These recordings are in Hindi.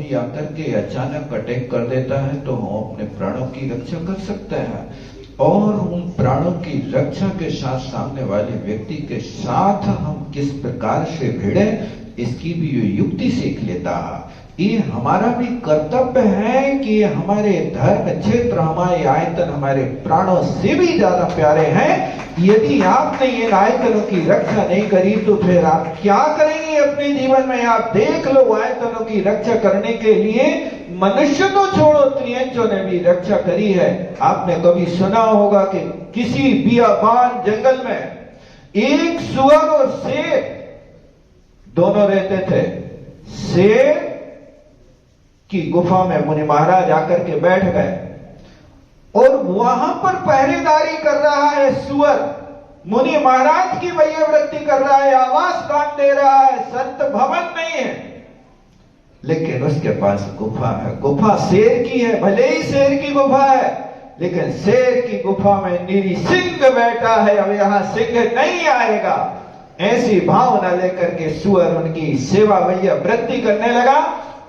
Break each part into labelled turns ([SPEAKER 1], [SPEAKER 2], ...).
[SPEAKER 1] कोई आकर के अचानक अटैक कर देता है तो हम अपने प्राणों की रक्षा कर सकते हैं, और उन प्राणों की रक्षा के साथ सामने वाले व्यक्ति के साथ हम किस प्रकार से भिड़े, इसकी भी युक्ति सीख लेता है। ये हमारा भी कर्तव्य है कि हमारे धर्म क्षेत्र, हमारे आयतन हमारे प्राणों से भी ज्यादा प्यारे हैं। यदि आपने इन आयतनों की रक्षा नहीं करी तो फिर आप क्या करेंगे अपने जीवन में? आप देख लो, आयतनों की रक्षा करने के लिए मनुष्य तो छोड़ो, त्रियंचों ने भी रक्षा करी है। आपने कभी सुना होगा कि किसी बियाबान जंगल में एक सुअर और शेर दोनों रहते थे। शेर की गुफा में मुनि महाराज आकर के बैठ गए और वहां पर पहरेदारी कर रहा है सुअर। मुनि महाराज की वैयवृत्ति कर रहा है, आवास काम दे रहा है, संत भवन नहीं है, लेकिन उसके पास गुफा है। गुफा शेर की है, भले ही शेर की गुफा है, लेकिन शेर की गुफा में निरी सिंह बैठा है, अब यहां सिंह नहीं आएगा। ऐसी भावना लेकर के सुअर उनकी सेवा वैयवृत्ति करने लगा,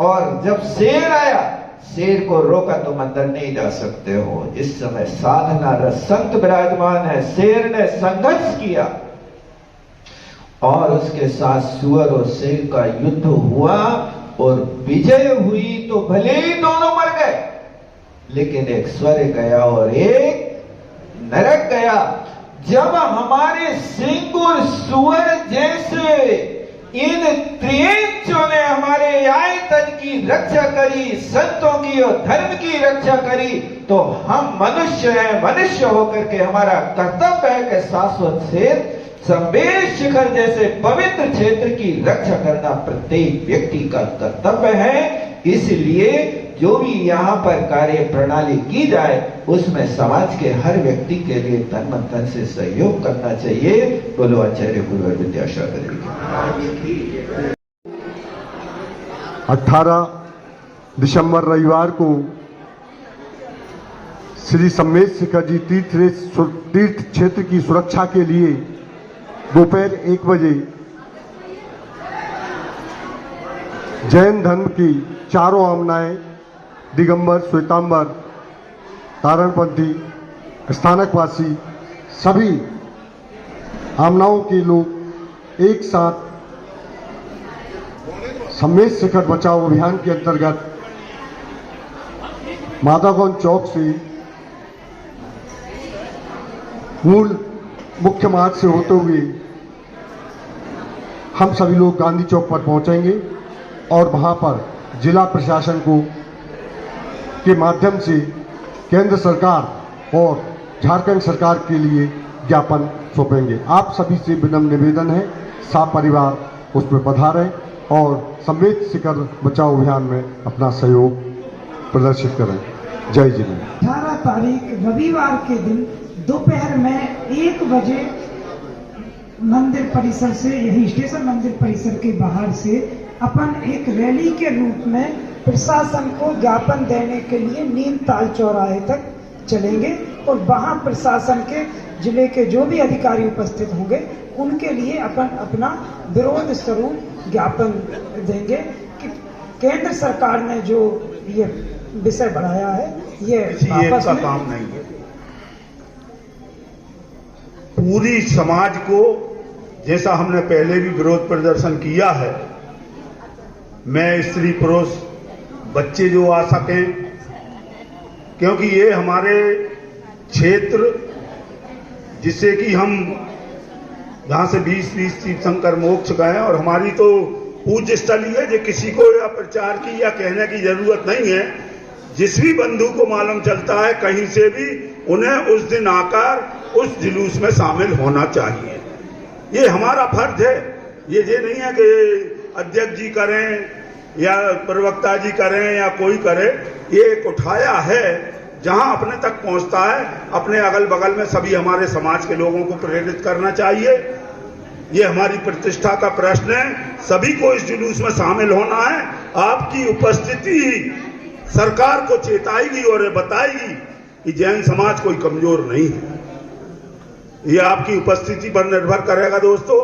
[SPEAKER 1] और जब शेर आया, शेर को रोका, तुम अंदर नहीं जा सकते हो। इस समय साधना रस संत विराजमान है। शेर ने संघर्ष किया और उसके साथ सुअर और शेर का युद्ध हुआ और विजय हुई। तो भले ही दोनों मर गए, लेकिन एक स्वर्ग गया और एक नरक गया। जब हमारे सिंह और सुअर जैसे इन त्रियंचों ने हमारे आयतन की रक्षा करी, संतों की और धर्म की रक्षा करी, तो हम मनुष्य हैं। मनुष्य होकर के हमारा कर्तव्य है कि शाश्वत से संवेश शिखर जैसे पवित्र क्षेत्र की रक्षा करना प्रत्येक व्यक्ति का कर्तव्य है। इसलिए जो भी यहाँ पर कार्य प्रणाली की जाए, उसमें समाज के हर व्यक्ति के लिए तन मन धन से सहयोग करना चाहिए। बोलो आचार्य गुरुवर विद्यासागर जी।
[SPEAKER 2] 18 दिसंबर रविवार को श्री संवेश शिखर जी तीर्थ क्षेत्र की सुरक्षा के लिए दोपहर 1 बजे जैन धर्म की चारों आमनाएं, दिगंबर, श्वेतांबर, तारणपंथी, स्थानकवासी सभी आमनाओं के लोग एक साथ संवेश शिखर बचाओ अभियान के अंतर्गत माधवगंज चौक से मूल मुख्य मार्ग से होते हुए हम सभी लोग गांधी चौक पर पहुंचेंगे और वहां पर जिला प्रशासन को के माध्यम से केंद्र सरकार और झारखंड सरकार के लिए ज्ञापन सौंपेंगे। आप सभी से विनम्र निवेदन है, सब परिवार उसमें पधारें और संवेश शिखर बचाओ अभियान में अपना सहयोग प्रदर्शित करें। जय जिनेन्द्र।
[SPEAKER 3] 18 तारीख रविवार के दिन दोपहर में 1 बजे मंदिर परिसर से, यही स्टेशन मंदिर परिसर के बाहर से अपन एक रैली के रूप में प्रशासन को ज्ञापन देने के लिए नीमताल चौराहे तक चलेंगे और वहां प्रशासन के जिले के जो भी अधिकारी उपस्थित होंगे उनके लिए अपन अपना विरोध स्वरूप ज्ञापन देंगे कि केंद्र सरकार ने जो ये विषय बढ़ाया है ये आपस में
[SPEAKER 4] काम नहीं है। पूरी समाज को, जैसा हमने पहले भी विरोध प्रदर्शन किया है, मैं स्त्री पुरुष बच्चे जो आ सकें, क्योंकि ये हमारे क्षेत्र जिससे कि हम जहां से 20 तीर्थंकर मोक्ष गए और हमारी तो पूज्य स्थली है, जो किसी को या प्रचार की या कहने की जरूरत नहीं है। जिस भी बंधु को मालूम चलता है कहीं से भी, उन्हें उस दिन आकर उस जुलूस में शामिल होना चाहिए। ये हमारा फर्ज है। ये नहीं है कि अध्यक्ष जी करें या प्रवक्ता जी करें या कोई करे, ये एक उठाया है जहां अपने तक पहुंचता है। अपने अगल बगल में सभी हमारे समाज के लोगों को प्रेरित करना चाहिए। ये हमारी प्रतिष्ठा का प्रश्न है। सभी को इस जुलूस में शामिल होना है। आपकी उपस्थिति सरकार को चेताएगी और बताएगी कि जैन समाज कोई कमजोर नहीं है। ये आपकी उपस्थिति पर निर्भर करेगा दोस्तों।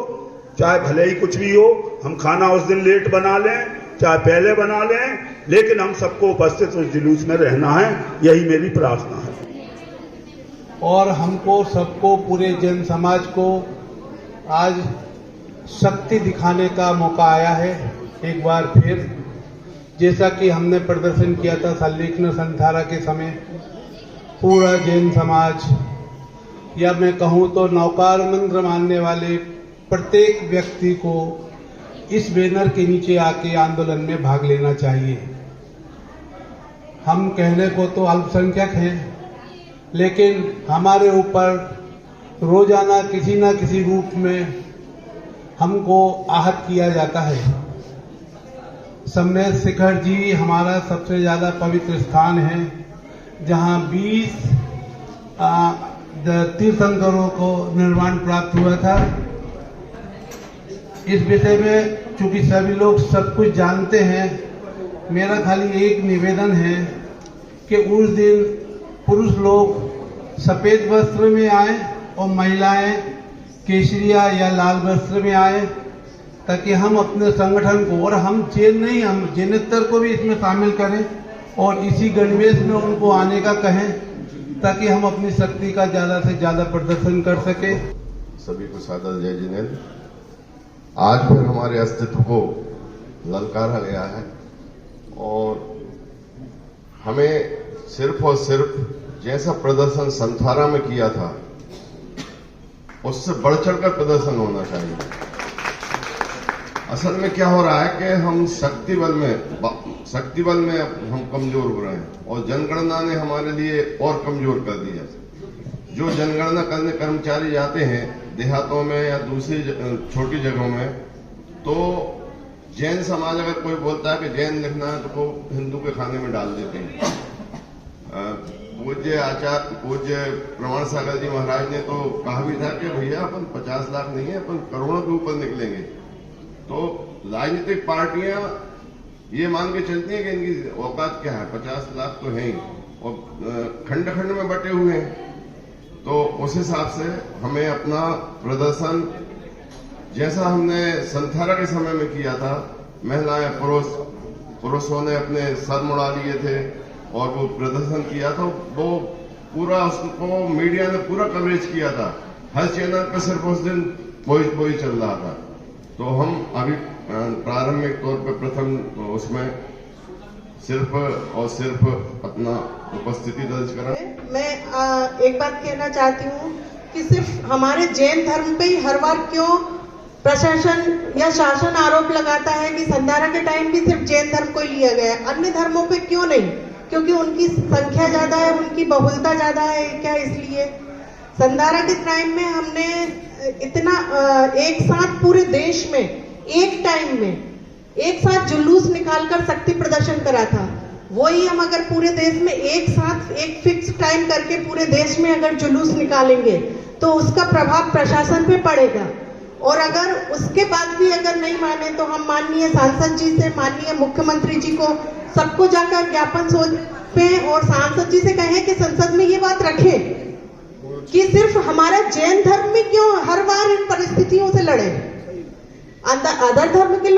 [SPEAKER 4] चाहे भले ही कुछ भी हो, हम खाना उस दिन लेट बना लें, चाहे पहले बना लें, लेकिन हम सबको उपस्थित उस जुलूस में रहना है, यही मेरी प्रार्थना है।
[SPEAKER 5] और हमको सबको, पूरे जन समाज को आज शक्ति दिखाने का मौका आया है। एक बार फिर, जैसा कि हमने प्रदर्शन किया था संलेखन संथारा के समय, पूरा जैन समाज, या मैं कहूँ तो नौकार मंत्र मानने वाले प्रत्येक व्यक्ति को इस बैनर के नीचे आके आंदोलन में भाग लेना चाहिए। हम कहने को तो अल्पसंख्यक हैं, लेकिन हमारे ऊपर रोजाना किसी न किसी रूप में हमको आहत किया जाता है। सम्मेद शिखर जी हमारा सबसे ज्यादा पवित्र स्थान है, जहां 20 तीर्थंकरों को निर्वाण प्राप्त हुआ था। इस विषय में चूंकि सभी लोग सब कुछ जानते हैं, मेरा खाली एक निवेदन है कि उस दिन पुरुष लोग सफेद वस्त्र में आए और महिलाएं केसरिया या लाल वस्त्र में आए, ताकि हम अपने संगठन को, और हम जैन नहीं, हम जैनेतर को भी इसमें शामिल करें और इसी गणवेश में उनको आने का कहें, ताकि हम अपनी शक्ति का ज्यादा से ज्यादा प्रदर्शन कर सके।
[SPEAKER 6] सभी को सादर जय जिनेन्द्र। आज फिर हमारे अस्तित्व को ललकारा गया है और हमें सिर्फ और सिर्फ जैसा प्रदर्शन संथारा में किया था उससे बढ़ चढ़कर प्रदर्शन होना चाहिए। असल में क्या हो रहा है कि हम शक्ति बल में हम कमजोर हो रहे हैं और जनगणना ने हमारे लिए और कमजोर कर दिया। जो जनगणना करने कर्मचारी जाते हैं देहातों में या दूसरी छोटी जगहों में, तो जैन समाज अगर कोई बोलता है कि जैन लिखना है तो वो हिंदू के खाने में डाल देते हैं। पूज्य प्रमाण सागर जी महाराज ने तो कहा भी था कि भैया अपन 50 लाख नहीं है, अपन करोड़ों के ऊपर निकलेंगे। तो राजनीतिक पार्टियां ये मान के चलती हैं कि इनकी औकात क्या है, 50 लाख तो है ही, और खंड खंड में बटे हुए हैं। तो उस हिसाब से हमें अपना प्रदर्शन जैसा हमने संथारा के समय में किया था, महिलाएं पुरुषों ने अपने सर मुड़ा लिए थे और वो प्रदर्शन किया था, वो पूरा उसको मीडिया ने पूरा कवरेज किया था। हर चैनल पर सिर्फ उस दिन वही चल रहा था। तो हम अभी प्रारंभिक तौर पर प्रथम उसमें सिर्फ और सिर्फ अपना उपस्थिति दर्ज करा।
[SPEAKER 7] मैं एक बात कहना चाहती हूँ कि सिर्फ हमारे जैन धर्म पे ही हर बार क्यों प्रशासन या शासन आरोप लगाता है कि संथारा के टाइम भी सिर्फ जैन धर्म को ही लिया गया है, अन्य धर्मों पे क्यों नहीं? क्योंकि उनकी संख्या ज्यादा है, उनकी बहुलता ज्यादा है क्या? इसलिए संथारा के टाइम में हमने इतना एक साथ पूरे देश में एक टाइम में एक साथ जुलूस निकालकर शक्ति प्रदर्शन करा था। वही हम अगर पूरे देश में एक साथ एक फिक्स टाइम करके पूरे देश में अगर जुलूस निकालेंगे तो उसका प्रभाव प्रशासन पे पड़ेगा। और अगर उसके बाद भी अगर नहीं माने तो हम माननीय सांसद जी से, माननीय मुख्यमंत्री जी को, सबको जाकर ज्ञापन सौंपे और सांसद जी से कहें कि संसद में ये बात रखें कि सिर्फ हमारा जैन धर्म में क्यों हर बार इन परिस्थितियों से लड़े, अदर धर्म के लोग